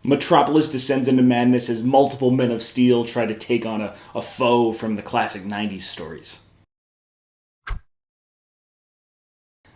Metropolis descends into madness as multiple Men of Steel try to take on a foe from the classic 90s stories.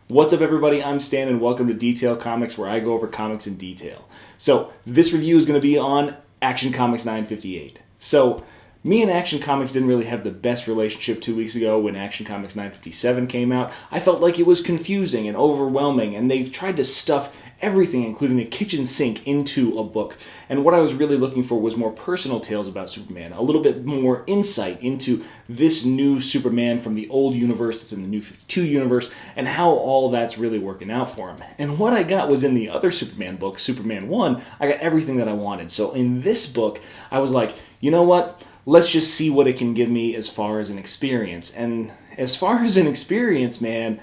What's up, everybody? I'm Stan, and welcome to Detail Comics, where I go over comics in detail. So, this review is going to be on Action Comics 958. So, me and Action Comics didn't really have the best relationship 2 weeks ago when Action Comics 957 came out. I felt like it was confusing and overwhelming, and they've tried to stuff everything, including a kitchen sink, into a book. And what I was really looking for was more personal tales about Superman, a little bit more insight into this new Superman from the old universe that's in the New 52 universe, and how all that's really working out for him. And what I got was in the other Superman book, Superman 1, I got everything that I wanted. So in this book, I was like, you know what? Let's just see what it can give me as far as an experience. And as far as an experience, man,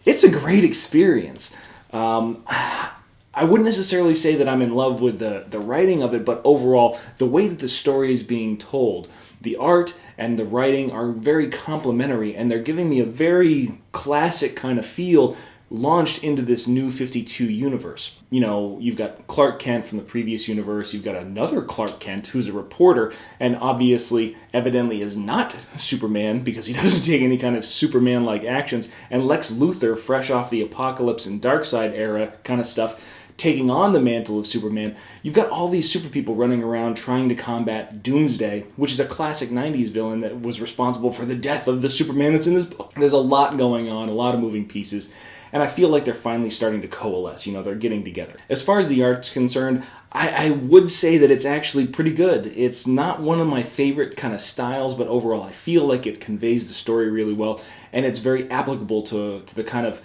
it's a great experience. I wouldn't necessarily say that I'm in love with the writing of it, but overall, the way that the story is being told, the art and the writing are very complementary, and they're giving me a very classic kind of feel launched into this new 52 universe. You know, you've got Clark Kent from the previous universe, you've got another Clark Kent who's a reporter, and obviously, evidently is not Superman because he doesn't take any kind of Superman-like actions, and Lex Luthor, fresh off the Apocalypse and Darkseid era kind of stuff, taking on the mantle of Superman. You've got all these super people running around trying to combat Doomsday, which is a classic 90s villain that was responsible for the death of the Superman that's in this book. There's a lot going on, a lot of moving pieces, and I feel like they're finally starting to coalesce. You know, they're getting together. As far as the art's concerned, I would say that it's actually pretty good. It's not one of my favorite kind of styles, but overall I feel like it conveys the story really well, and it's very applicable to the kind of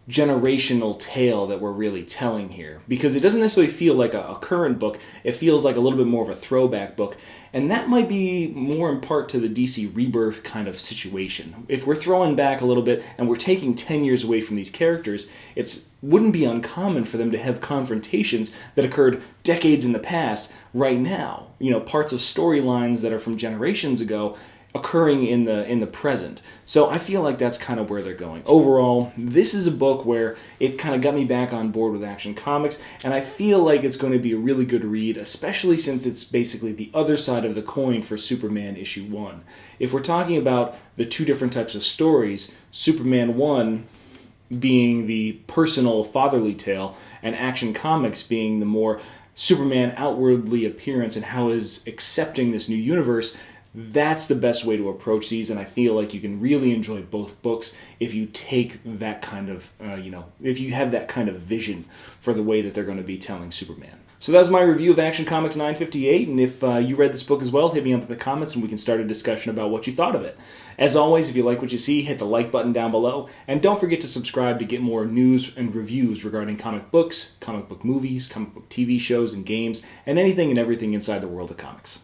generational tale that we're really telling here, because it doesn't necessarily feel like a current book. It feels like a little bit more of a throwback book, and that might be more in part to the DC Rebirth kind of situation. If we're throwing back a little bit and we're taking 10 years away from these characters, it wouldn't be uncommon for them to have confrontations that occurred decades in the past right now. You know, parts of storylines that are from generations ago occurring in the present. So I feel like that's kind of where they're going. Overall, this is a book where it kind of got me back on board with Action Comics, and I feel like it's going to be a really good read, especially since it's basically the other side of the coin for Superman issue 1. If we're talking about the two different types of stories, Superman 1 being the personal fatherly tale, and Action Comics being the more Superman outwardly appearance and how is accepting this new universe, that's the best way to approach these, and I feel like you can really enjoy both books if you take that kind of, if you have that kind of vision for the way that they're going to be telling Superman. So that was my review of Action Comics 958, and if you read this book as well, hit me up in the comments and we can start a discussion about what you thought of it. As always, if you like what you see, hit the like button down below, and don't forget to subscribe to get more news and reviews regarding comic books, comic book movies, comic book TV shows and games, and anything and everything inside the world of comics.